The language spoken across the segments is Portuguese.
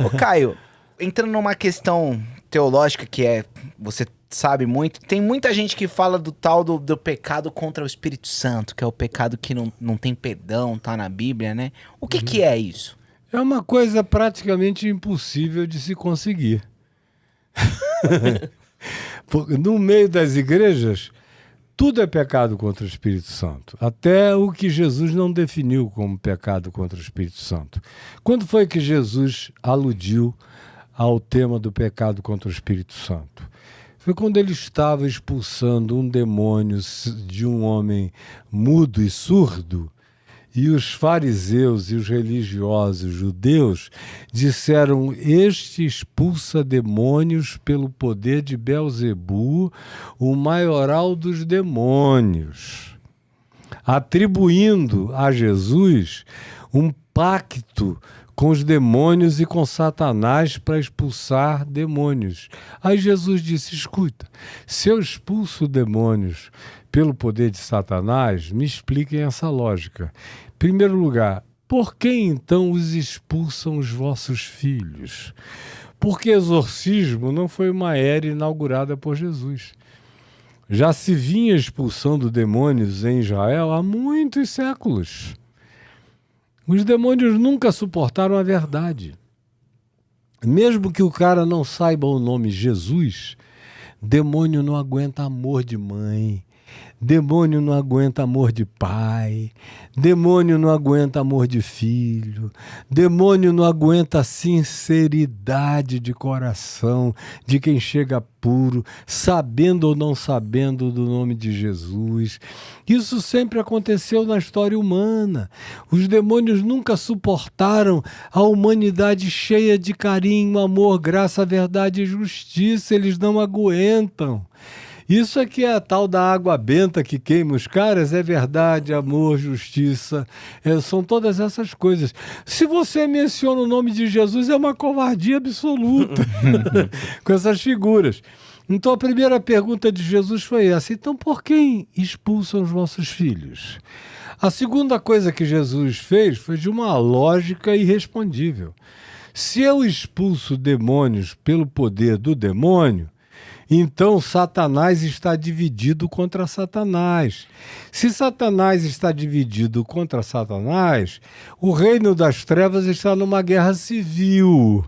Ô, Caio, entrando numa questão teológica você sabe muito, tem muita gente que fala do tal do pecado contra o Espírito Santo, que é o pecado que não tem perdão, tá na Bíblia, né? O que é isso? É uma coisa praticamente impossível de se conseguir. No meio das igrejas, tudo é pecado contra o Espírito Santo. Até o que Jesus não definiu como pecado contra o Espírito Santo. Quando foi que Jesus aludiu ao tema do pecado contra o Espírito Santo? Foi quando ele estava expulsando um demônio de um homem mudo e surdo, e os fariseus e os religiosos judeus disseram: este expulsa demônios pelo poder de Belzebu, o maioral dos demônios, atribuindo a Jesus um pacto com os demônios e com Satanás para expulsar demônios. Aí Jesus disse: escuta, se eu expulso demônios pelo poder de Satanás, me expliquem essa lógica. Em primeiro lugar, por que então os expulsam os vossos filhos? Porque exorcismo não foi uma era inaugurada por Jesus. Já se vinha expulsando demônios em Israel há muitos séculos. Os demônios nunca suportaram a verdade. Mesmo que o cara não saiba o nome Jesus, demônio não aguenta amor de mãe, demônio não aguenta amor de pai, demônio não aguenta amor de filho, demônio não aguenta a sinceridade de coração de quem chega puro, sabendo ou não sabendo do nome de Jesus. Isso sempre aconteceu na história humana. Os demônios nunca suportaram a humanidade cheia de carinho, amor, graça, verdade e justiça. Eles não aguentam. Isso aqui é a tal da água benta que queima os caras, é verdade, amor, justiça, são todas essas coisas. Se você menciona o nome de Jesus, é uma covardia absoluta com essas figuras. Então a primeira pergunta de Jesus foi essa: então por quem expulsam os vossos filhos? A segunda coisa que Jesus fez foi de uma lógica irrespondível. Se eu expulso demônios pelo poder do demônio, então Satanás está dividido contra Satanás. Se Satanás está dividido contra Satanás, o reino das trevas está numa guerra civil.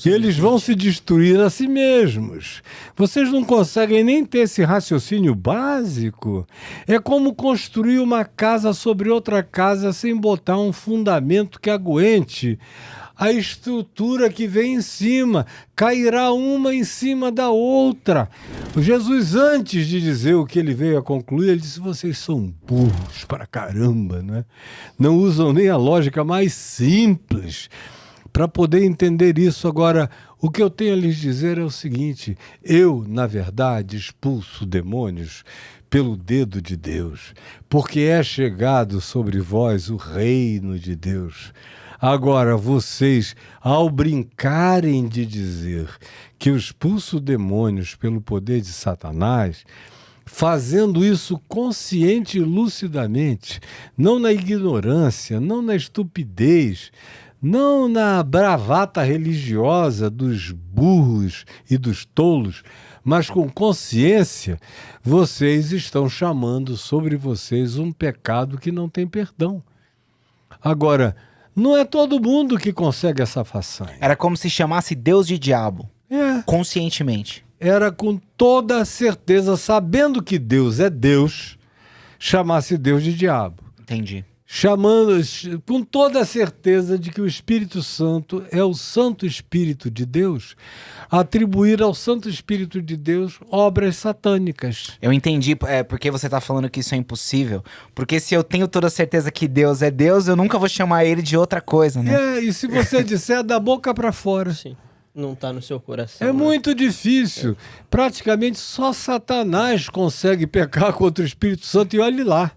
Eles vão se destruir a si mesmos. Vocês não conseguem nem ter esse raciocínio básico? É como construir uma casa sobre outra casa sem botar um fundamento que aguente a estrutura que vem em cima. Cairá uma em cima da outra. O Jesus, antes de dizer o que ele veio a concluir, ele disse: vocês são burros pra caramba, né? Não usam nem a lógica mais simples para poder entender isso. Agora, o que eu tenho a lhes dizer é o seguinte: eu, na verdade, expulso demônios pelo dedo de Deus, porque é chegado sobre vós o reino de Deus. Agora, vocês, ao brincarem de dizer que eu expulso demônios pelo poder de Satanás, fazendo isso consciente e lucidamente, não na ignorância, não na estupidez, não na bravata religiosa dos burros e dos tolos, mas com consciência, vocês estão chamando sobre vocês um pecado que não tem perdão. Agora, não é todo mundo que consegue essa façanha. Era como se chamasse Deus de diabo, conscientemente. Era com toda a certeza, sabendo que Deus é Deus, chamasse Deus de diabo. Entendi. Chamando com toda a certeza de que o Espírito Santo é o Santo Espírito de Deus, atribuir ao Santo Espírito de Deus obras satânicas. Eu entendi porque você está falando que isso é impossível. Porque se eu tenho toda a certeza que Deus é Deus, eu nunca vou chamar ele de outra coisa, né? E se você disser da boca para fora. Sim. Não está no seu coração. É muito difícil. Praticamente só Satanás consegue pecar contra o Espírito Santo, e olhe lá.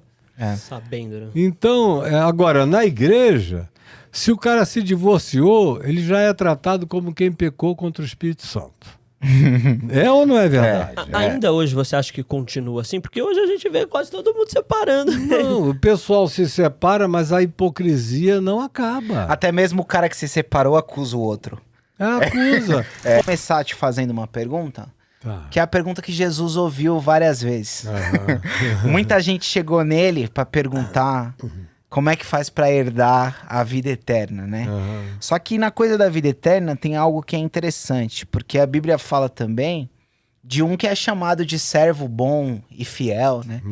Sabendo, né? Então, agora, na igreja, se o cara se divorciou, ele já é tratado como quem pecou contra o Espírito Santo. É ou não é verdade? Ainda hoje você acha que continua assim? Porque hoje a gente vê quase todo mundo separando. Não, o pessoal se separa, mas a hipocrisia não acaba. Até mesmo o cara que se separou acusa o outro. Acusa. Vou começar te fazendo uma pergunta, Tá. que é a pergunta que Jesus ouviu várias vezes. Muita gente chegou nele para perguntar como é que faz para herdar a vida eterna, né? Só que na coisa da vida eterna tem algo que é interessante, porque a Bíblia fala também de um que é chamado de servo bom e fiel, né?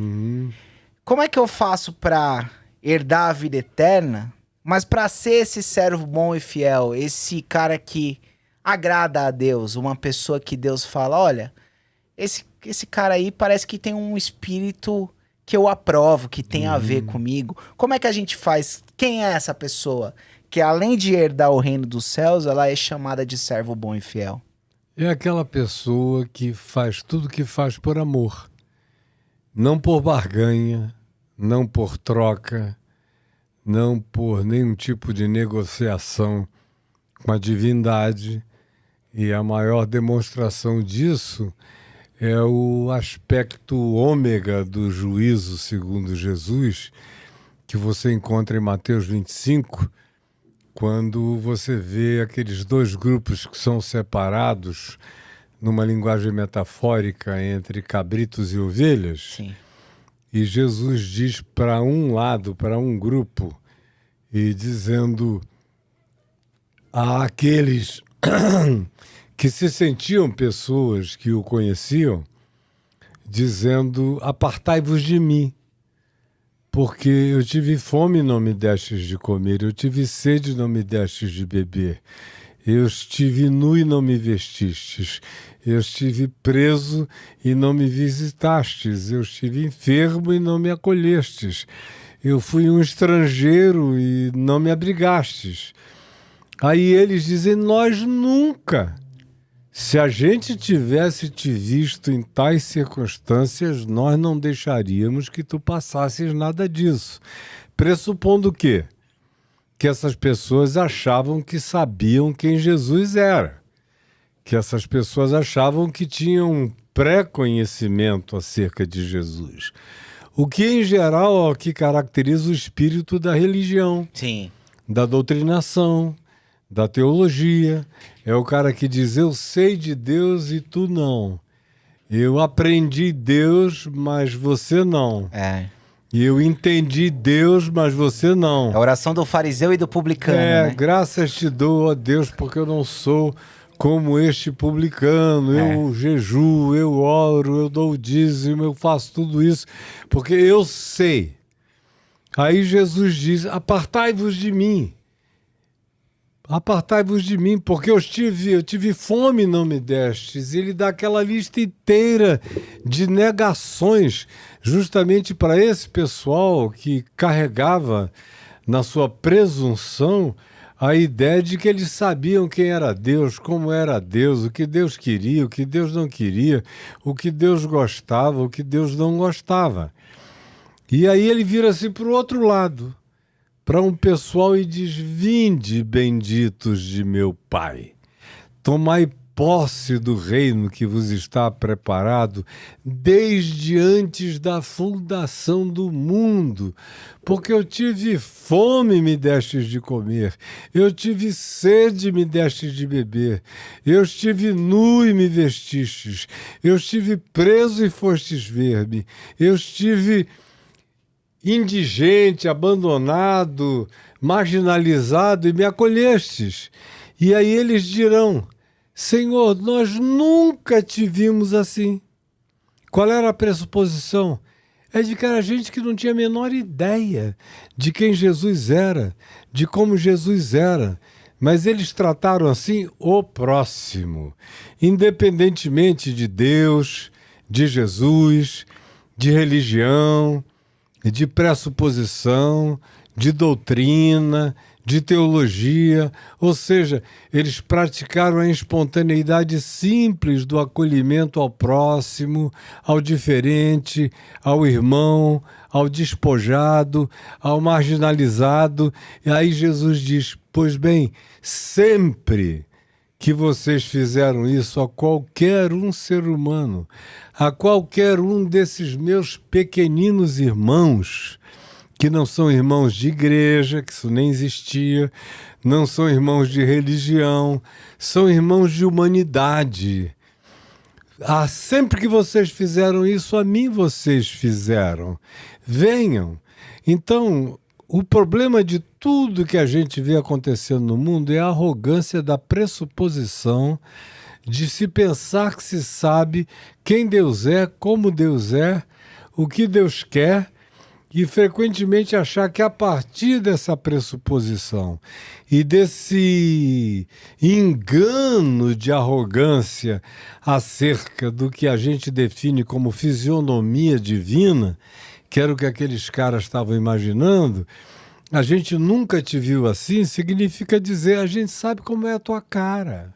Como é que eu faço para herdar a vida eterna, mas para ser esse servo bom e fiel, esse cara que agrada a Deus, uma pessoa que Deus fala, olha, esse cara aí parece que tem um espírito que eu aprovo, que tem a ver comigo. Como é que a gente faz? Quem é essa pessoa que além de herdar o reino dos céus, ela é chamada de servo bom e fiel? É aquela pessoa que faz tudo que faz por amor. Não por barganha, não por troca, não por nenhum tipo de negociação com a divindade. E a maior demonstração disso é o aspecto ômega do juízo, segundo Jesus, que você encontra em Mateus 25, quando você vê aqueles dois grupos que são separados numa linguagem metafórica entre cabritos e ovelhas. Sim. E Jesus diz para um lado, para um grupo, e dizendo àqueles que se sentiam pessoas que o conheciam, dizendo, apartai-vos de mim, porque eu tive fome e não me destes de comer, eu tive sede e não me destes de beber, eu estive nu e não me vestistes, eu estive preso e não me visitastes, eu estive enfermo e não me acolhestes, eu fui um estrangeiro e não me abrigastes. Aí eles dizem, nós nunca. Se a gente tivesse te visto em tais circunstâncias, nós não deixaríamos que tu passasses nada disso. Pressupondo o quê? Que essas pessoas achavam que sabiam quem Jesus era. Que essas pessoas achavam que tinham um pré-conhecimento acerca de Jesus. O que, em geral, é o que caracteriza o espírito da religião. Sim. Da doutrinação, da teologia. É o cara que diz, eu sei de Deus e tu não. Eu aprendi Deus, mas você não. É. E eu entendi Deus, mas você não. É a oração do fariseu e do publicano, né? Graças te dou, ó Deus, porque eu não sou como este publicano. Eu jejuo, eu oro, eu dou o dízimo, eu faço tudo isso, porque eu sei. Aí Jesus diz, apartai-vos de mim. Apartai-vos de mim, porque eu tive fome e não me destes. E ele dá aquela lista inteira de negações justamente para esse pessoal que carregava na sua presunção a ideia de que eles sabiam quem era Deus, como era Deus, o que Deus queria, o que Deus não queria, o que Deus gostava, o que Deus não gostava. E aí ele vira-se para o outro lado, para um pessoal e diz, vinde, benditos de meu Pai, tomai posse do reino que vos está preparado desde antes da fundação do mundo, porque eu tive fome e me destes de comer, eu tive sede e me destes de beber, eu estive nu e me vestistes, eu estive preso e fostes ver-me, eu estive indigente, abandonado, marginalizado e me acolhestes. E aí eles dirão, Senhor, nós nunca te vimos assim. Qual era a pressuposição? É de que era gente que não tinha a menor ideia de quem Jesus era, de como Jesus era. Mas eles trataram assim o próximo, independentemente de Deus, de Jesus, de religião, de pressuposição, de doutrina, de teologia, ou seja, eles praticaram a espontaneidade simples do acolhimento ao próximo, ao diferente, ao irmão, ao despojado, ao marginalizado. E aí Jesus diz, pois bem, sempre que vocês fizeram isso a qualquer um ser humano, a qualquer um desses meus pequeninos irmãos, que não são irmãos de igreja, que isso nem existia, não são irmãos de religião, são irmãos de humanidade. Sempre que vocês fizeram isso, a mim vocês fizeram. Venham. Então, o problema de tudo que a gente vê acontecendo no mundo é a arrogância da pressuposição de se pensar que se sabe quem Deus é, como Deus é, o que Deus quer, e frequentemente achar que a partir dessa pressuposição e desse engano de arrogância acerca do que a gente define como fisionomia divina, que era o que aqueles caras estavam imaginando, a gente nunca te viu assim, significa dizer, a gente sabe como é a tua cara.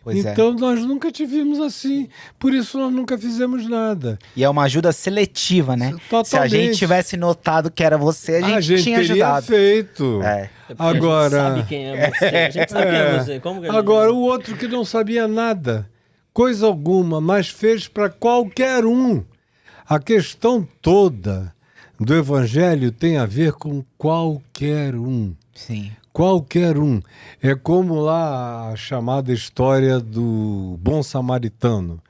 Pois Então nós nunca te vimos assim, por isso nós nunca fizemos nada. E é uma ajuda seletiva, né? Totalmente. Se a gente tivesse notado que era você, a gente tinha teria ajudado. feito. É. Agora, A gente sabe quem é você. A gente sabe quem é você. Como que a gente... Agora, o outro que não sabia nada, coisa alguma, mas fez para qualquer um. A questão toda do Evangelho tem a ver com qualquer um. Sim. Qualquer um. É como lá a chamada história do bom samaritano,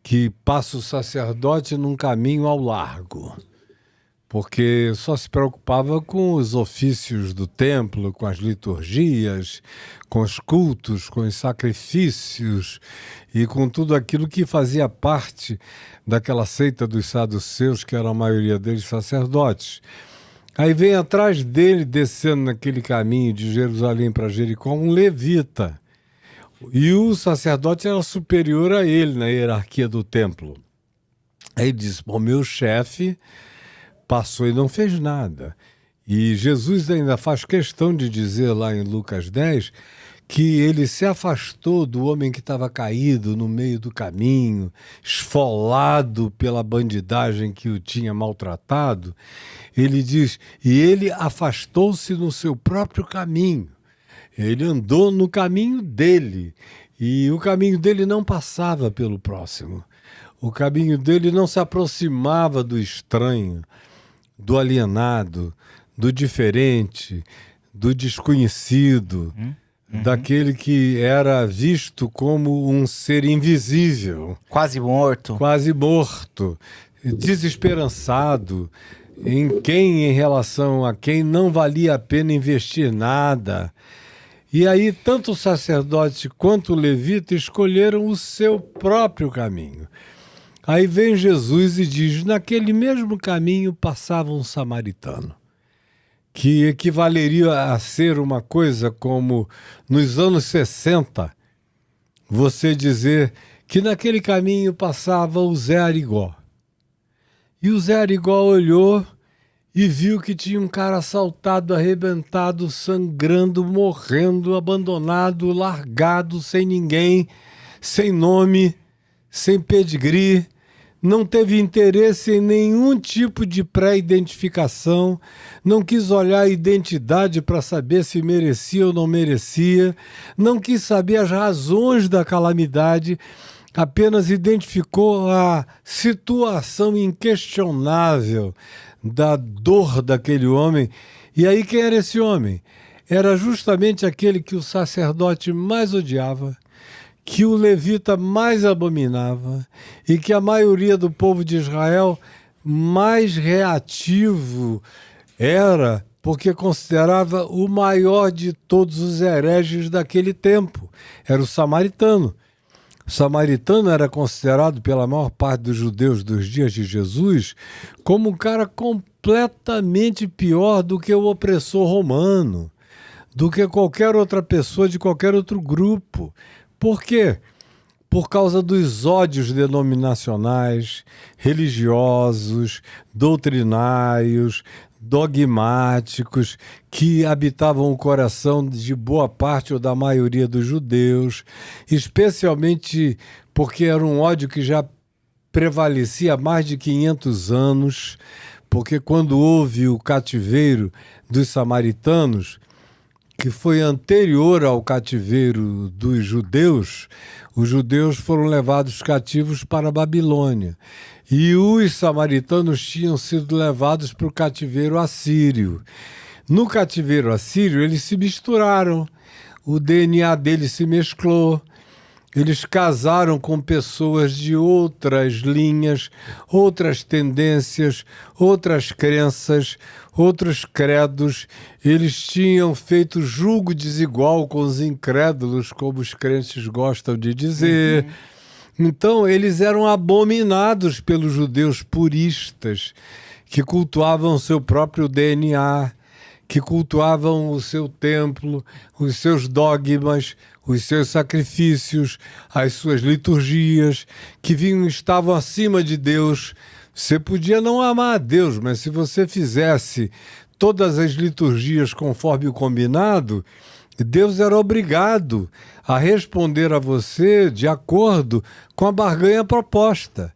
que passa o sacerdote num caminho ao largo, porque só se preocupava com os ofícios do templo, com as liturgias, com os cultos, com os sacrifícios e com tudo aquilo que fazia parte daquela seita dos saduceus, que era a maioria deles sacerdotes. Aí vem atrás dele, descendo naquele caminho de Jerusalém para Jericó, um levita. E o sacerdote era superior a ele na hierarquia do templo. Aí ele disse, bom, meu chefe passou e não fez nada. E Jesus ainda faz questão de dizer lá em Lucas 10 que ele se afastou do homem que estava caído no meio do caminho, esfolado pela bandidagem que o tinha maltratado. Ele diz, e ele afastou-se no seu próprio caminho. Ele andou no caminho dele, e o caminho dele não passava pelo próximo. O caminho dele não se aproximava do estranho, do alienado, do diferente, do desconhecido, daquele que era visto como um ser invisível. Quase morto. Quase morto, desesperançado, em relação a quem não valia a pena investir nada. E aí, tanto o sacerdote quanto o levita escolheram o seu próprio caminho. Aí vem Jesus e diz, naquele mesmo caminho passava um samaritano, que equivaleria a ser uma coisa como, nos anos 60, você dizer que naquele caminho passava o Zé Arigó. E o Zé Arigó olhou e viu que tinha um cara assaltado, arrebentado, sangrando, morrendo, abandonado, largado, sem ninguém, sem nome, sem pedigree, não teve interesse em nenhum tipo de pré-identificação, não quis olhar a identidade para saber se merecia ou não merecia, não quis saber as razões da calamidade, apenas identificou a situação inquestionável da dor daquele homem. E aí quem era esse homem? Era justamente aquele que o sacerdote mais odiava, que o levita mais abominava e que a maioria do povo de Israel mais reativo era, porque considerava o maior de todos os hereges daquele tempo. Era o samaritano. O samaritano era considerado pela maior parte dos judeus dos dias de Jesus como um cara completamente pior do que o opressor romano, do que qualquer outra pessoa de qualquer outro grupo. Por quê? Por causa dos ódios denominacionais, religiosos, doutrinários, dogmáticos, que habitavam o coração de boa parte ou da maioria dos judeus, especialmente porque era um ódio que já prevalecia há mais de 500 anos, porque quando houve o cativeiro dos samaritanos, que foi anterior ao cativeiro dos judeus, os judeus foram levados cativos para a Babilônia. E os samaritanos tinham sido levados para o cativeiro assírio. No cativeiro assírio, eles se misturaram, o DNA deles se mesclou, eles casaram com pessoas de outras linhas, outras tendências, outras crenças, outros credos. Eles tinham feito julgo desigual com os incrédulos, como os crentes gostam de dizer. Então, eles eram abominados pelos judeus puristas, que cultuavam o seu próprio DNA, que cultuavam o seu templo, os seus dogmas, os seus sacrifícios, as suas liturgias, que estavam acima de Deus. Você podia não amar a Deus, mas se você fizesse todas as liturgias conforme o combinado, Deus era obrigado a responder a você de acordo com a barganha proposta.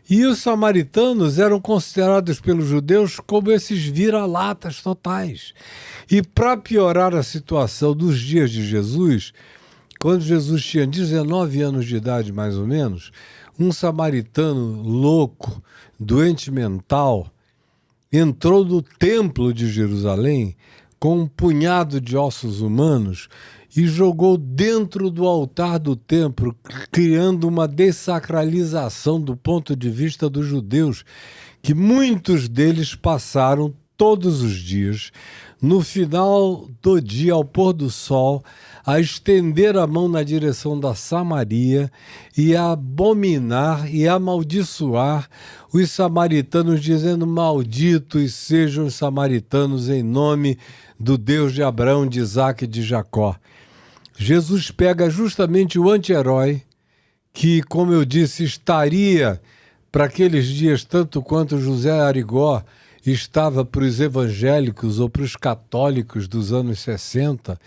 E os samaritanos eram considerados pelos judeus como esses vira-latas totais. E para piorar a situação dos dias de Jesus, quando Jesus tinha 19 anos de idade, mais ou menos, um samaritano louco, doente mental, entrou no templo de Jerusalém com um punhado de ossos humanos e jogou dentro do altar do templo, criando uma dessacralização do ponto de vista dos judeus, que muitos deles passaram todos os dias, no final do dia, ao pôr do sol, a estender a mão na direção da Samaria e a abominar e amaldiçoar os samaritanos, dizendo: malditos sejam os samaritanos em nome do Deus de Abraão, de Isaque e de Jacó. Jesus pega justamente o anti-herói que, como eu disse, estaria para aqueles dias tanto quanto José Arigó estava para os evangélicos ou para os católicos dos anos 60,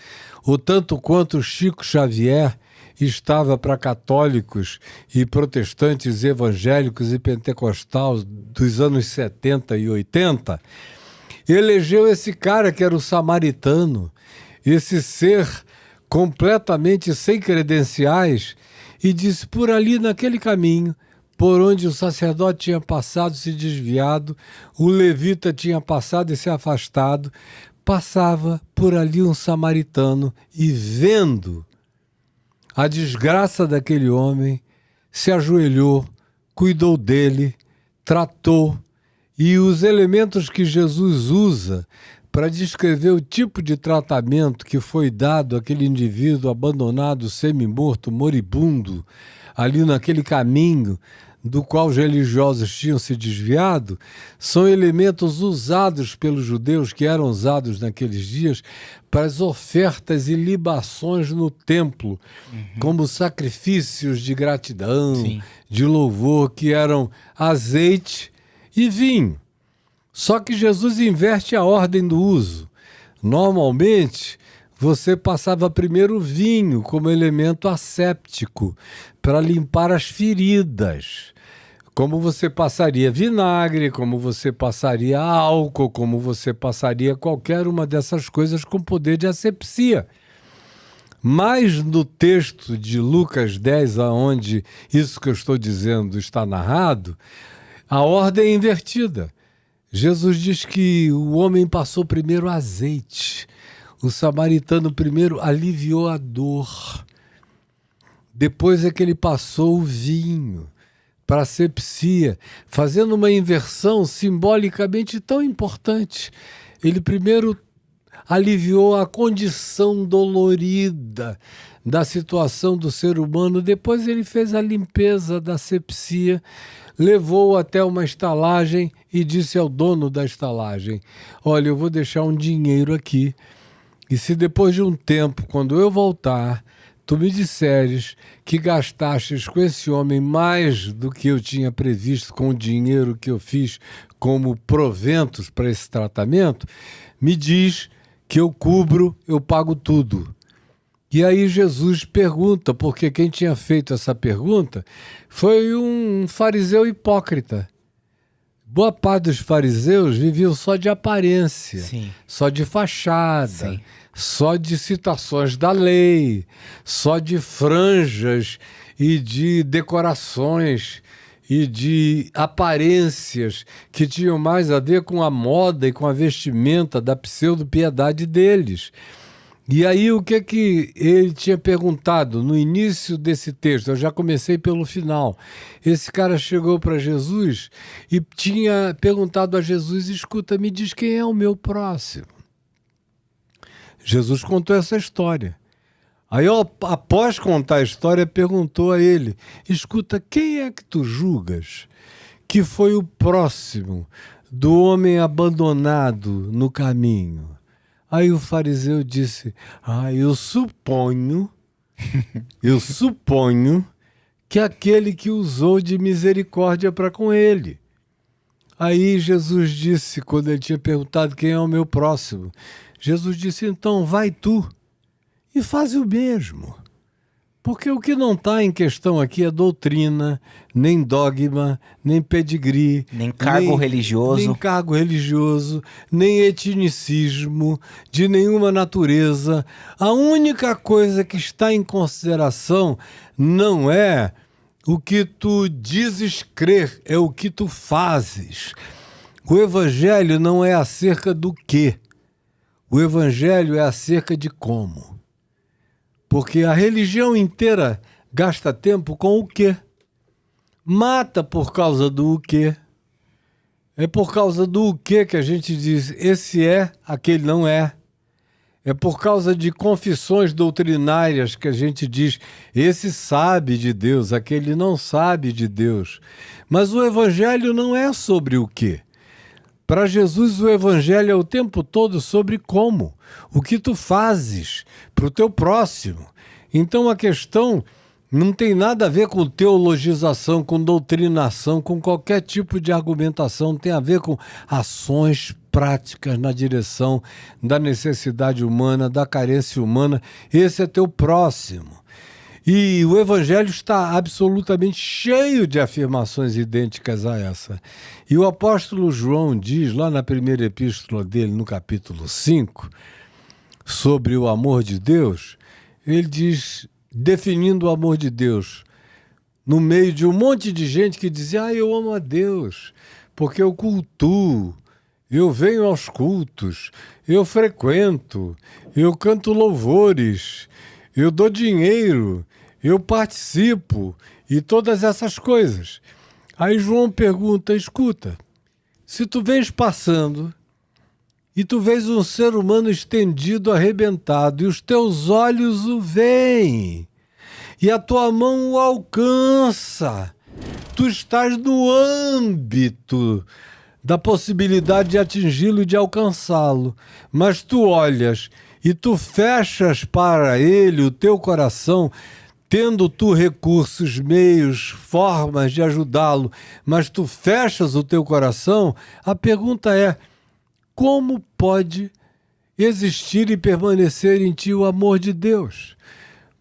ou tanto quanto Chico Xavier estava para católicos e protestantes evangélicos e pentecostais dos anos 70 e 80, elegeu esse cara que era o samaritano, esse ser completamente sem credenciais, e disse: por ali naquele caminho, por onde o sacerdote tinha passado e se desviado, o levita tinha passado e se afastado, passava por ali um samaritano e, vendo a desgraça daquele homem, se ajoelhou, cuidou dele, tratou, e os elementos que Jesus usa para descrever o tipo de tratamento que foi dado àquele indivíduo abandonado, semi-morto, moribundo, ali naquele caminho do qual os religiosos tinham se desviado, são elementos usados pelos judeus, que eram usados naqueles dias para as ofertas e libações no templo, como sacrifícios de gratidão, Sim, de louvor, que eram azeite e vinho. Só que Jesus inverte a ordem do uso. Normalmente, você passava primeiro o vinho como elemento asséptico para limpar as feridas. Como você passaria vinagre, como você passaria álcool, como você passaria qualquer uma dessas coisas com poder de asepsia. Mas no texto de Lucas 10, onde isso que eu estou dizendo está narrado, a ordem é invertida. Jesus diz que o homem passou primeiro azeite. O samaritano primeiro aliviou a dor. Depois é que ele passou o vinho para a asepsia, fazendo uma inversão simbolicamente tão importante. Ele primeiro aliviou a condição dolorida da situação do ser humano, depois ele fez a limpeza da asepsia, levou até uma estalagem e disse ao dono da estalagem: olha, eu vou deixar um dinheiro aqui, e se depois de um tempo, quando eu voltar, tu me disseres que gastastes com esse homem mais do que eu tinha previsto com o dinheiro que eu fiz como proventos para esse tratamento, me diz que eu cubro, eu pago tudo. E aí Jesus pergunta, porque quem tinha feito essa pergunta foi um fariseu hipócrita. Boa parte dos fariseus viviam só de aparência, sim, só de fachada, sim, só de citações da lei, só de franjas e de decorações e de aparências que tinham mais a ver com a moda e com a vestimenta da pseudo-piedade deles. E aí o que ele tinha perguntado no início desse texto? Eu já comecei pelo final. Esse cara chegou para Jesus e tinha perguntado a Jesus: escuta, me diz quem é o meu próximo. Jesus contou essa história. Aí, após contar a história, perguntou a ele: escuta, quem é que tu julgas que foi o próximo do homem abandonado no caminho? Aí o fariseu disse: eu suponho que aquele que usou de misericórdia para com ele. Aí Jesus disse, quando ele tinha perguntado quem é o meu próximo, Jesus disse: então vai tu e faz o mesmo. Porque o que não está em questão aqui é doutrina, nem dogma, nem pedigree, nem cargo religioso, nem etnicismo de nenhuma natureza. A única coisa que está em consideração não é o que tu dizes crer, é o que tu fazes. O evangelho não é acerca do quê. O evangelho é acerca de como. Porque a religião inteira gasta tempo com o quê? Mata por causa do quê? É por causa do quê que a gente diz esse é, aquele não é. É por causa de confissões doutrinárias que a gente diz esse sabe de Deus, aquele não sabe de Deus. Mas o evangelho não é sobre o quê. Para Jesus o evangelho é o tempo todo sobre como. O que tu fazes para o teu próximo. Então a questão não tem nada a ver com teologização, com doutrinação, com qualquer tipo de argumentação. Tem a ver com ações práticas na direção da necessidade humana, da carência humana. Esse é teu próximo. E o evangelho está absolutamente cheio de afirmações idênticas a essa. E o apóstolo João diz, lá na primeira epístola dele, no capítulo 5, sobre o amor de Deus, ele diz, definindo o amor de Deus, no meio de um monte de gente que dizia: eu amo a Deus, porque eu cultuo, eu venho aos cultos, eu frequento, eu canto louvores, eu dou dinheiro, eu participo e todas essas coisas. Aí João pergunta: escuta, se tu vens passando e tu vês um ser humano estendido, arrebentado, e os teus olhos o veem, e a tua mão o alcança, tu estás no âmbito da possibilidade de atingi-lo e de alcançá-lo, mas tu olhas e tu fechas para ele o teu coração, tendo tu recursos, meios, formas de ajudá-lo, mas tu fechas o teu coração, a pergunta é: como pode existir e permanecer em ti o amor de Deus?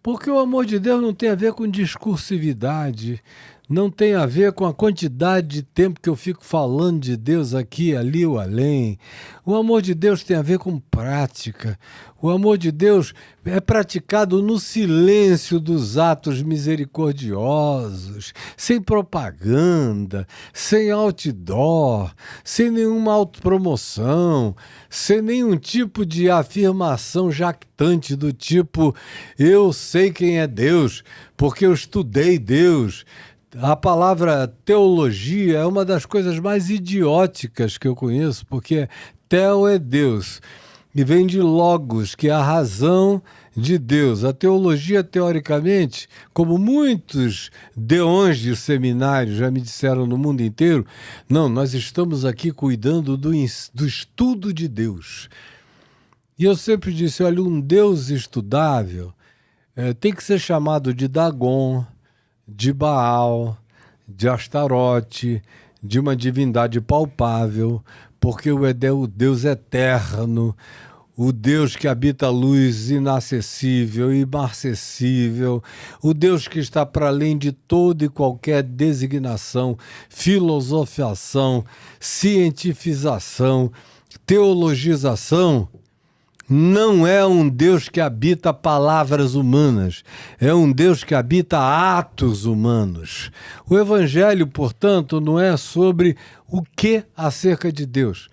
Porque o amor de Deus não tem a ver com discursividade, não tem a ver com a quantidade de tempo que eu fico falando de Deus aqui, ali ou além. O amor de Deus tem a ver com prática. O amor de Deus é praticado no silêncio dos atos misericordiosos, sem propaganda, sem outdoor, sem nenhuma autopromoção, sem nenhum tipo de afirmação jactante do tipo: eu sei quem é Deus, porque eu estudei Deus. A palavra teologia é uma das coisas mais idióticas que eu conheço, porque teo é Deus, e vem de logos, que é a razão de Deus. A teologia, teoricamente, como muitos deões de seminário já me disseram no mundo inteiro, não, nós estamos aqui cuidando do estudo de Deus. E eu sempre disse, olha, um Deus estudável tem que ser chamado de Dagon, de Baal, de Astarote, de uma divindade palpável, porque o Deus eterno, o Deus que habita a luz inacessível, imarcessível, o Deus que está para além de toda e qualquer designação, filosofiação, cientificação, teologização, não é um Deus que habita palavras humanas, é um Deus que habita atos humanos. O Evangelho, portanto, não é sobre o que acerca de Deus.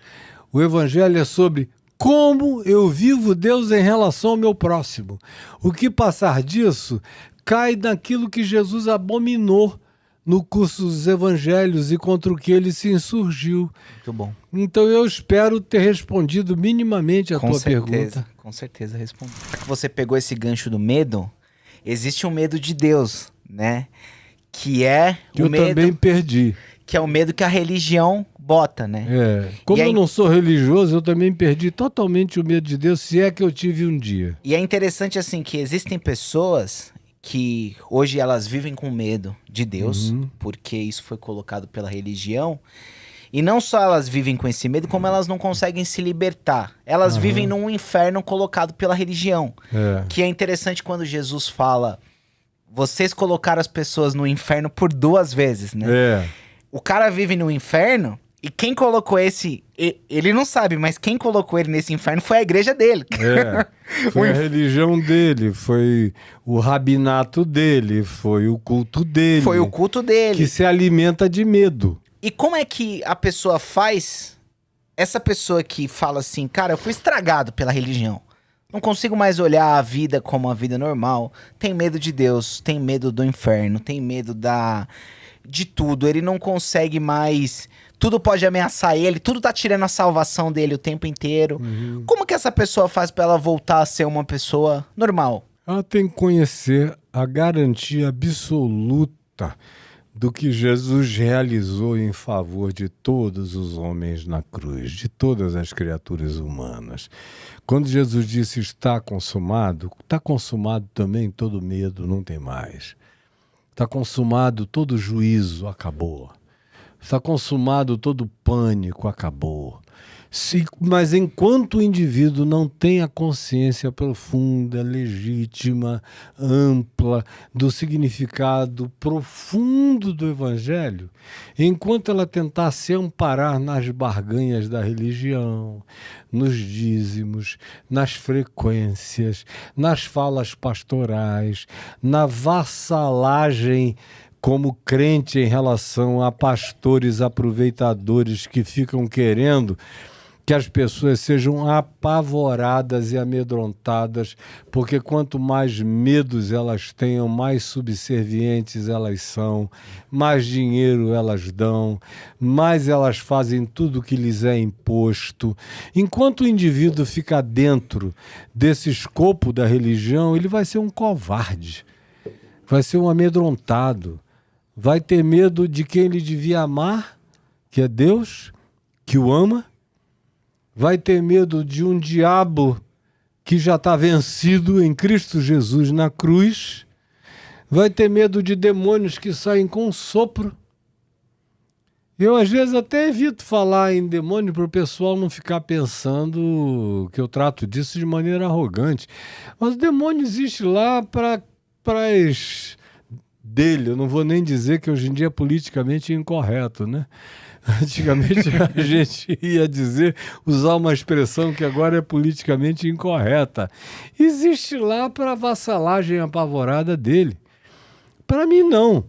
O Evangelho é sobre como eu vivo Deus em relação ao meu próximo. O que passar disso cai naquilo que Jesus abominou no curso dos Evangelhos e contra o que ele se insurgiu. Muito bom. Então eu espero ter respondido minimamente a tua pergunta. Com certeza respondi. Já que você pegou esse gancho do medo, existe um medo de Deus, né? Que é Que o eu medo, também perdi. que é o medo que a religião bota, né? Como E aí- eu não sou religioso, eu também perdi totalmente o medo de Deus, se é que eu tive um dia. E é interessante assim que existem pessoas que hoje elas vivem com medo de Deus, porque isso foi colocado pela religião. E não só elas vivem com esse medo, como elas não conseguem se libertar. Elas vivem num inferno colocado pela religião. É. Que é interessante quando Jesus fala: vocês colocaram as pessoas no inferno por 2 vezes, né? É. O cara vive no inferno e quem colocou ele não sabe, mas quem colocou ele nesse inferno foi a igreja dele. Foi a religião dele, foi o rabinato dele, foi o culto dele. Foi o culto dele. que se alimenta de medo. E como é que a pessoa faz, essa pessoa que fala assim, cara, eu fui estragado pela religião, não consigo mais olhar a vida como a vida normal, tem medo de Deus, tem medo do inferno, tem medo de tudo, ele não consegue mais, tudo pode ameaçar ele, tudo tá tirando a salvação dele o tempo inteiro. Como que essa pessoa faz pra ela voltar a ser uma pessoa normal? Ela tem que conhecer a garantia absoluta do que Jesus realizou em favor de todos os homens na cruz, de todas as criaturas humanas. Quando Jesus disse está consumado também todo medo, não tem mais. Está consumado todo juízo, acabou. Está consumado todo pânico, acabou. Mas enquanto o indivíduo não tem a consciência profunda, legítima, ampla, do significado profundo do Evangelho, enquanto ela tentar se amparar nas barganhas da religião, nos dízimos, nas frequências, nas falas pastorais, na vassalagem como crente em relação a pastores aproveitadores que ficam querendo que as pessoas sejam apavoradas e amedrontadas, porque quanto mais medos elas tenham, mais subservientes elas são, mais dinheiro elas dão, mais elas fazem tudo o que lhes é imposto. Enquanto o indivíduo fica dentro desse escopo da religião, ele vai ser um covarde, vai ser um amedrontado, vai ter medo de quem ele devia amar, que é Deus, que o ama, vai ter medo de um diabo que já está vencido em Cristo Jesus na cruz, vai ter medo de demônios que saem com um sopro. Eu, às vezes, até evito falar em demônio para o pessoal não ficar pensando que eu trato disso de maneira arrogante. Mas o demônio existe lá para dele. Eu não vou nem dizer que hoje em dia é politicamente incorreto, né? Antigamente a gente ia usar uma expressão que agora é politicamente incorreta. Existe lá para a vassalagem apavorada dele. Para mim, não.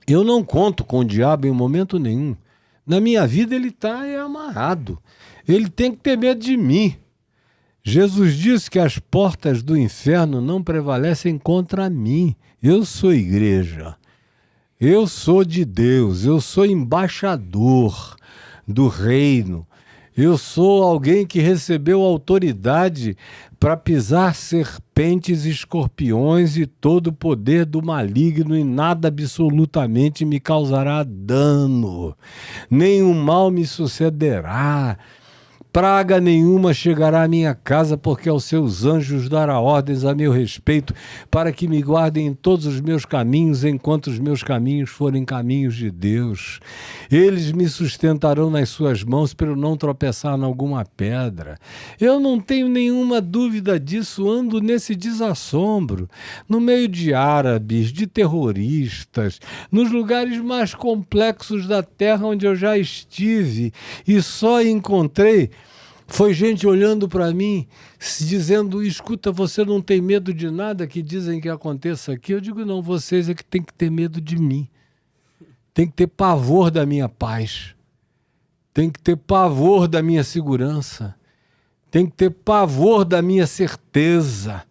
Eu não conto com o diabo em momento nenhum. Na minha vida ele está amarrado. Ele tem que ter medo de mim. Jesus disse que as portas do inferno não prevalecem contra mim. Eu sou igreja. Eu sou de Deus, eu sou embaixador do reino, eu sou alguém que recebeu autoridade para pisar serpentes, escorpiões e todo o poder do maligno e nada absolutamente me causará dano, nenhum mal me sucederá. Praga nenhuma chegará à minha casa, porque aos seus anjos dará ordens a meu respeito, para que me guardem em todos os meus caminhos, enquanto os meus caminhos forem caminhos de Deus. Eles me sustentarão nas suas mãos, para eu não tropeçar em alguma pedra. Eu não tenho nenhuma dúvida disso, ando nesse desassombro, no meio de árabes, de terroristas, nos lugares mais complexos da terra onde eu já estive, e só encontrei Foi gente olhando para mim, dizendo, escuta, você não tem medo de nada que dizem que aconteça aqui? Eu digo, não, vocês é que tem que ter medo de mim. Tem que ter pavor da minha paz. Tem que ter pavor da minha segurança. Tem que ter pavor da minha certeza.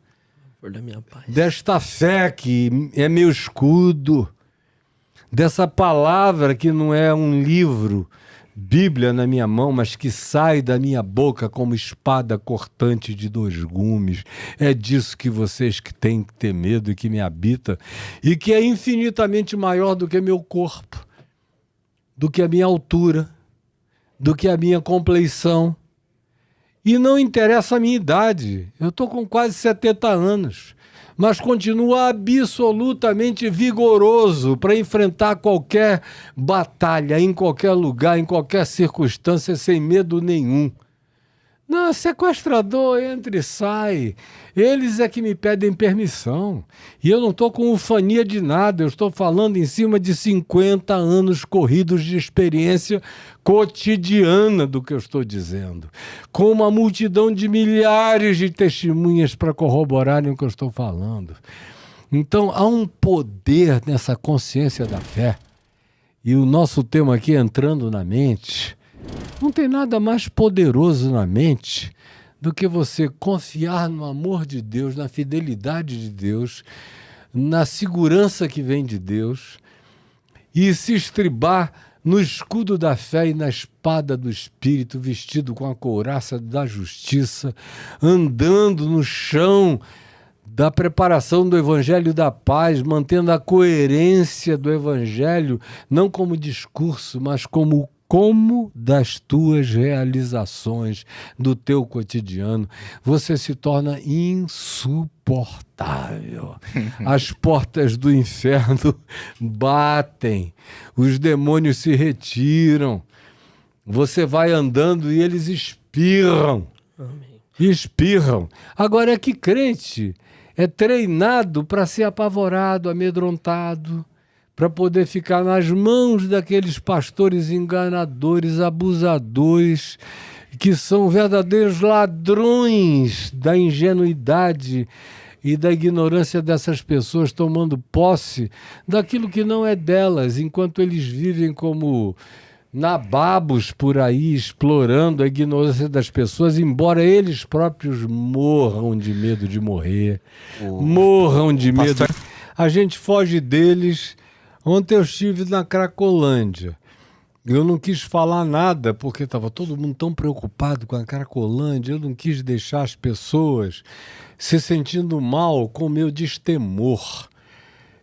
Pavor da minha paz. Desta fé que é meu escudo. Dessa palavra que não é um livro, Bíblia na minha mão, mas que sai da minha boca como espada cortante de 2 gumes. É disso que vocês que têm que ter medo e que me habita, e que é infinitamente maior do que meu corpo, do que a minha altura, do que a minha compleição. E não interessa a minha idade. Eu estou com quase 70 anos. Mas continua absolutamente vigoroso para enfrentar qualquer batalha, em qualquer lugar, em qualquer circunstância, sem medo nenhum. Não, sequestrador entra e sai. Eles é que me pedem permissão. E eu não estou com ufania de nada. Eu estou falando em cima de 50 anos corridos de experiência cotidiana do que eu estou dizendo. Com uma multidão de milhares de testemunhas para corroborarem o que eu estou falando. Então, há um poder nessa consciência da fé. E o nosso tema aqui, entrando na mente, não tem nada mais poderoso na mente do que você confiar no amor de Deus, na fidelidade de Deus, na segurança que vem de Deus e se estribar no escudo da fé e na espada do Espírito, vestido com a couraça da justiça, andando no chão da preparação do Evangelho da Paz, mantendo a coerência do Evangelho, não como discurso, mas como das tuas realizações, do teu cotidiano, você se torna insuportável. As portas do inferno batem, os demônios se retiram, você vai andando e eles espirram. Amém. Espirram. Agora, que crente é treinado para ser apavorado, amedrontado, para poder ficar nas mãos daqueles pastores enganadores, abusadores, que são verdadeiros ladrões da ingenuidade e da ignorância dessas pessoas, tomando posse daquilo que não é delas, enquanto eles vivem como nababos por aí, explorando a ignorância das pessoas, embora eles próprios morram de medo de morrer, morram de medo. A gente foge deles. Ontem eu estive na Cracolândia. Eu não quis falar nada, porque estava todo mundo tão preocupado com a Cracolândia. Eu não quis deixar as pessoas se sentindo mal com o meu destemor.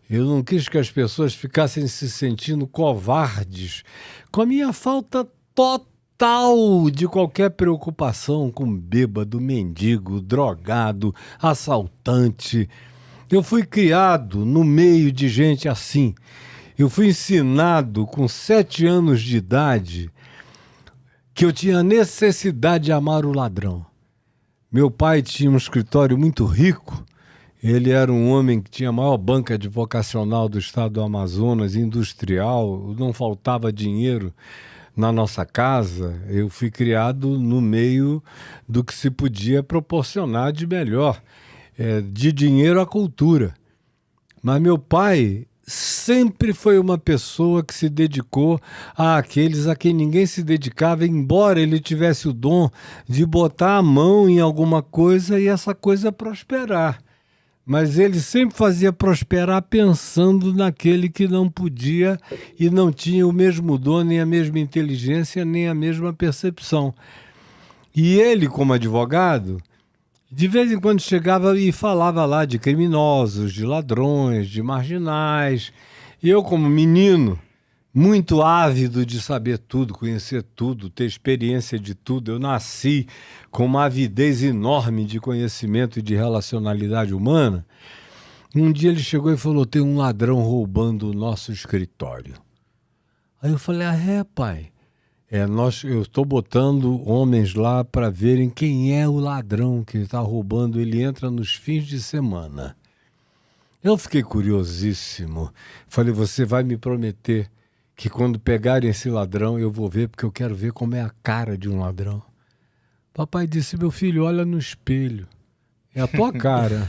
Eu não quis que as pessoas ficassem se sentindo covardes com a minha falta total de qualquer preocupação com bêbado, mendigo, drogado, assaltante. Eu fui criado no meio de gente assim. Eu fui ensinado com 7 anos de idade que eu tinha necessidade de amar o ladrão. Meu pai tinha um escritório muito rico. Ele era um homem que tinha a maior banca advocacional do estado do Amazonas, industrial, não faltava dinheiro na nossa casa. Eu fui criado no meio do que se podia proporcionar de melhor, de dinheiro à cultura. Mas meu pai sempre foi uma pessoa que se dedicou àqueles a quem ninguém se dedicava, embora ele tivesse o dom de botar a mão em alguma coisa e essa coisa prosperar. Mas ele sempre fazia prosperar pensando naquele que não podia e não tinha o mesmo dom, nem a mesma inteligência, nem a mesma percepção. E ele, como advogado, de vez em quando chegava e falava lá de criminosos, de ladrões, de marginais. E eu, como menino, muito ávido de saber tudo, conhecer tudo, ter experiência de tudo, eu nasci com uma avidez enorme de conhecimento e de relacionalidade humana. Um dia ele chegou e falou, tem um ladrão roubando o nosso escritório. Aí eu falei, pai? Eu estou botando homens lá para verem quem é o ladrão que está roubando. Ele entra nos fins de semana. Eu fiquei curiosíssimo. Falei, você vai me prometer que quando pegarem esse ladrão eu vou ver, porque eu quero ver como é a cara de um ladrão. Papai disse, meu filho, olha no espelho. É a tua cara.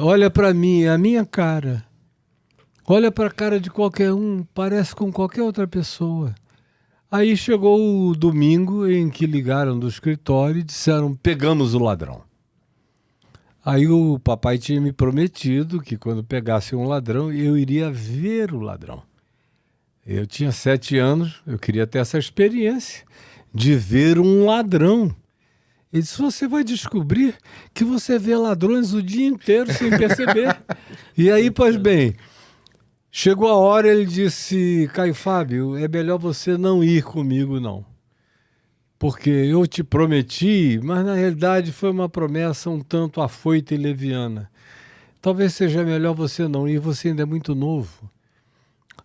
Olha para mim, é a minha cara. Olha para a cara de qualquer um, parece com qualquer outra pessoa. Aí chegou o domingo em que ligaram do escritório e disseram, pegamos o ladrão. Aí o papai tinha me prometido que quando pegasse um ladrão, eu iria ver o ladrão. Eu tinha 7 anos, eu queria ter essa experiência de ver um ladrão. Ele disse, você vai descobrir que você vê ladrões o dia inteiro sem perceber. E aí, pois bem, chegou a hora, ele disse, Caio Fábio, é melhor você não ir comigo, não. Porque eu te prometi, mas na realidade foi uma promessa um tanto afoita e leviana. Talvez seja melhor você não ir, você ainda é muito novo.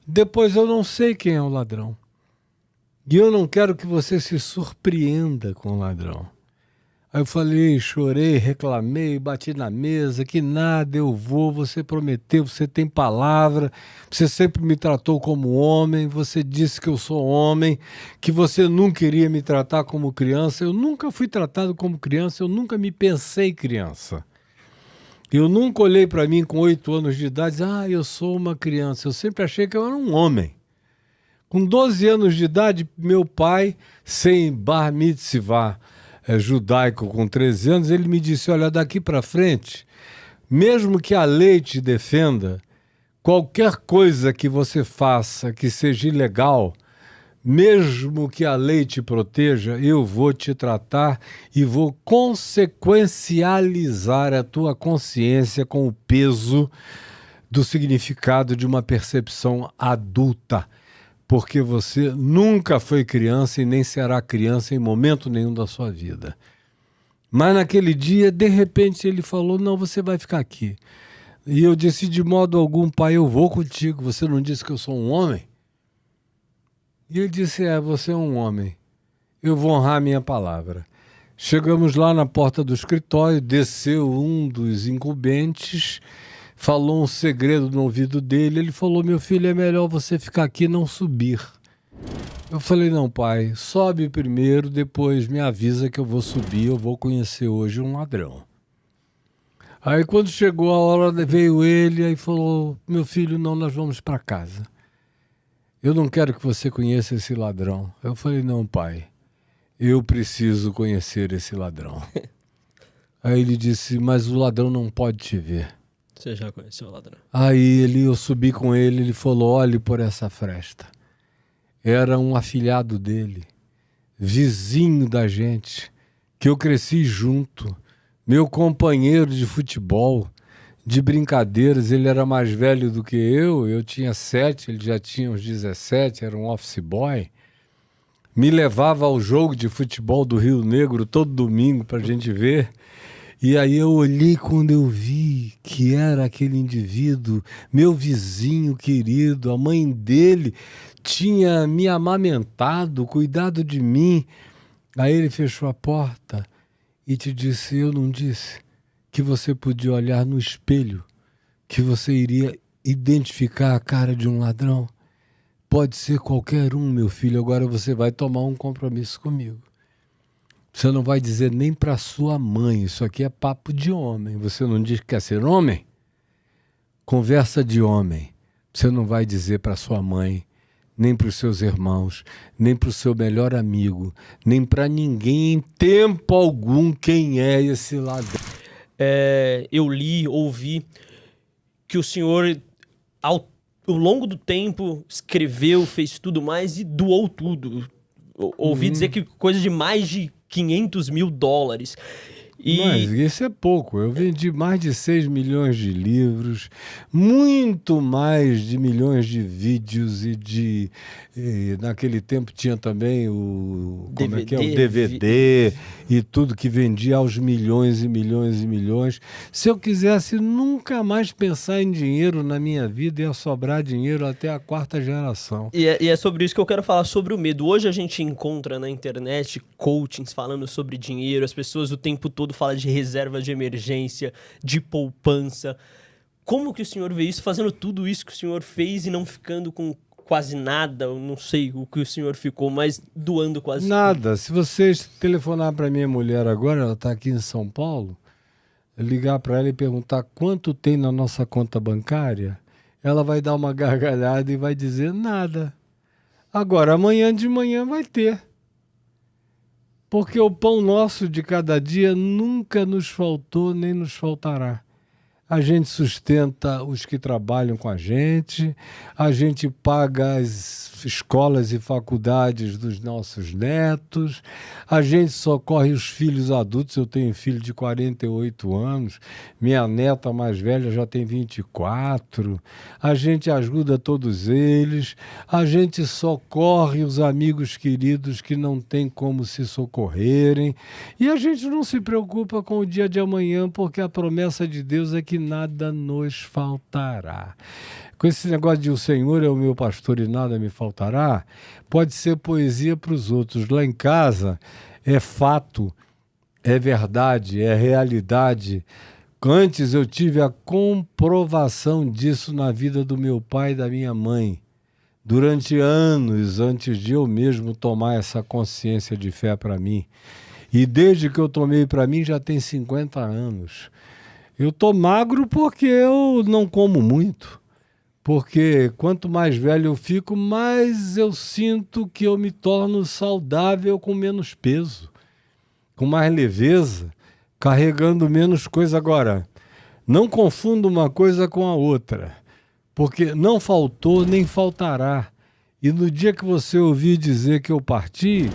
Depois eu não sei quem é o ladrão. E eu não quero que você se surpreenda com o ladrão. Aí eu falei, chorei, reclamei, bati na mesa, que nada, eu vou, você prometeu, você tem palavra, você sempre me tratou como homem, você disse que eu sou homem, que você nunca iria me tratar como criança. Eu nunca fui tratado como criança, eu nunca me pensei criança. Eu nunca olhei para mim com 8 anos de idade e eu sou uma criança. Eu sempre achei que eu era um homem. Com 12 anos de idade, meu pai, sem bar mitzvah, judaico com 13 anos, ele me disse, olha, daqui para frente, mesmo que a lei te defenda, qualquer coisa que você faça que seja ilegal, mesmo que a lei te proteja, eu vou te tratar e vou consequencializar a tua consciência com o peso do significado de uma percepção adulta. Porque você nunca foi criança e nem será criança em momento nenhum da sua vida. Mas naquele dia, de repente, ele falou, não, você vai ficar aqui. E eu disse, de modo algum, pai, eu vou contigo. Você não disse que eu sou um homem? E ele disse, você é um homem. Eu vou honrar a minha palavra. Chegamos lá na porta do escritório, desceu um dos incumbentes, falou um segredo no ouvido dele, ele falou, meu filho, é melhor você ficar aqui e não subir. Eu falei, não pai, sobe primeiro, depois me avisa que eu vou subir, eu vou conhecer hoje um ladrão. Aí quando chegou a hora, veio ele e falou, meu filho, não, nós vamos para casa. Eu não quero que você conheça esse ladrão. Eu falei, não pai, eu preciso conhecer esse ladrão. Aí ele disse, mas o ladrão não pode te ver. Você já conheceu o ladrão? Aí eu subi com ele, ele falou, olhe por essa fresta. Era um afilhado dele, vizinho da gente, que eu cresci junto, meu companheiro de futebol, de brincadeiras. Ele era mais velho do que eu tinha 7, ele já tinha uns 17, era um office boy. Me levava ao jogo de futebol do Rio Negro todo domingo pra gente ver. E aí eu olhei quando eu vi que era aquele indivíduo, meu vizinho querido, a mãe dele tinha me amamentado, cuidado de mim. Aí ele fechou a porta e te disse, eu não disse que você podia olhar no espelho, que você iria identificar a cara de um ladrão? Pode ser qualquer um, meu filho, agora você vai tomar um compromisso comigo. Você não vai dizer nem para sua mãe, isso aqui é papo de homem. Você não diz que quer ser homem? Conversa de homem. Você não vai dizer para sua mãe, nem para os seus irmãos, nem para o seu melhor amigo, nem para ninguém em tempo algum quem é esse ladrão. Eu li, ouvi que o senhor, ao longo do tempo, escreveu, fez tudo mais e doou tudo. Ouvi dizer que coisa de mais de $500 mil. Mas isso é pouco. Eu vendi mais de 6 milhões de livros, muito mais de milhões de vídeos e naquele tempo tinha também o DVD e tudo que vendia aos milhões e milhões e milhões. Se eu quisesse nunca mais pensar em dinheiro na minha vida, ia sobrar dinheiro até a 4ª geração. E é sobre isso que eu quero falar, sobre o medo. Hoje a gente encontra na internet coachings falando sobre dinheiro, as pessoas o tempo todo falam de reserva de emergência, de poupança. Como que o senhor vê isso, fazendo tudo isso que o senhor fez e não ficando com quase nada, eu não sei o que o senhor ficou, mas doando quase Nada. Se vocês telefonar para minha mulher agora, ela está aqui em São Paulo, ligar para ela e perguntar quanto tem na nossa conta bancária, ela vai dar uma gargalhada e vai dizer nada. Agora, amanhã de manhã vai ter. Porque o pão nosso de cada dia nunca nos faltou nem nos faltará. A gente sustenta os que trabalham com a gente paga as escolas e faculdades dos nossos netos, a gente socorre os filhos adultos. Eu tenho um filho de 48 anos, minha neta mais velha já tem 24, a gente ajuda todos eles, a gente socorre os amigos queridos que não têm como se socorrerem, e a gente não se preocupa com o dia de amanhã, porque a promessa de Deus é que nada nos faltará. Com esse negócio de o Senhor é o meu pastor e nada me faltará, pode ser poesia para os outros. Lá em casa é fato, é verdade, é realidade. Antes eu tive a comprovação disso na vida do meu pai e da minha mãe. Durante anos, antes de eu mesmo tomar essa consciência de fé para mim. E desde que eu tomei para mim já tem 50 anos. Eu tô magro porque eu não como muito. Porque quanto mais velho eu fico, mais eu sinto que eu me torno saudável com menos peso, com mais leveza, carregando menos coisa. Agora, não confunda uma coisa com a outra, porque não faltou nem faltará. E no dia que você ouvir dizer que eu parti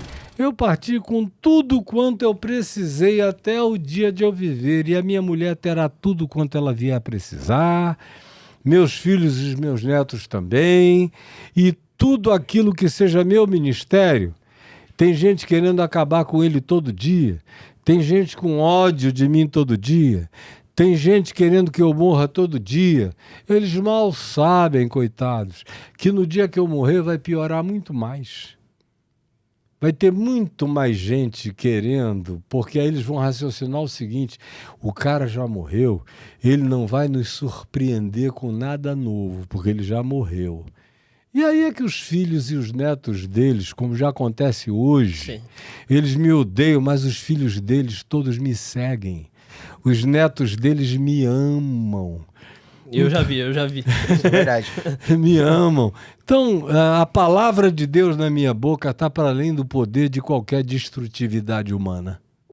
com tudo quanto eu precisei até o dia de eu viver, e a minha mulher terá tudo quanto ela vier a precisar, meus filhos e os meus netos também, e tudo aquilo que seja meu ministério. Tem gente querendo acabar com ele todo dia, tem gente com ódio de mim todo dia, tem gente querendo que eu morra todo dia. Eles mal sabem, coitados, que no dia que eu morrer vai piorar muito mais. Vai ter muito mais gente querendo, porque aí eles vão raciocinar o seguinte: o cara já morreu, ele não vai nos surpreender com nada novo, porque ele já morreu. E aí é que os filhos e os netos deles, como já acontece hoje, Sim. eles me odeiam, mas os filhos deles todos me seguem. Os netos deles me amam. Eu já vi. Isso é verdade. Me amam. Então, a palavra de Deus na minha boca está para além do poder de qualquer destrutividade humana.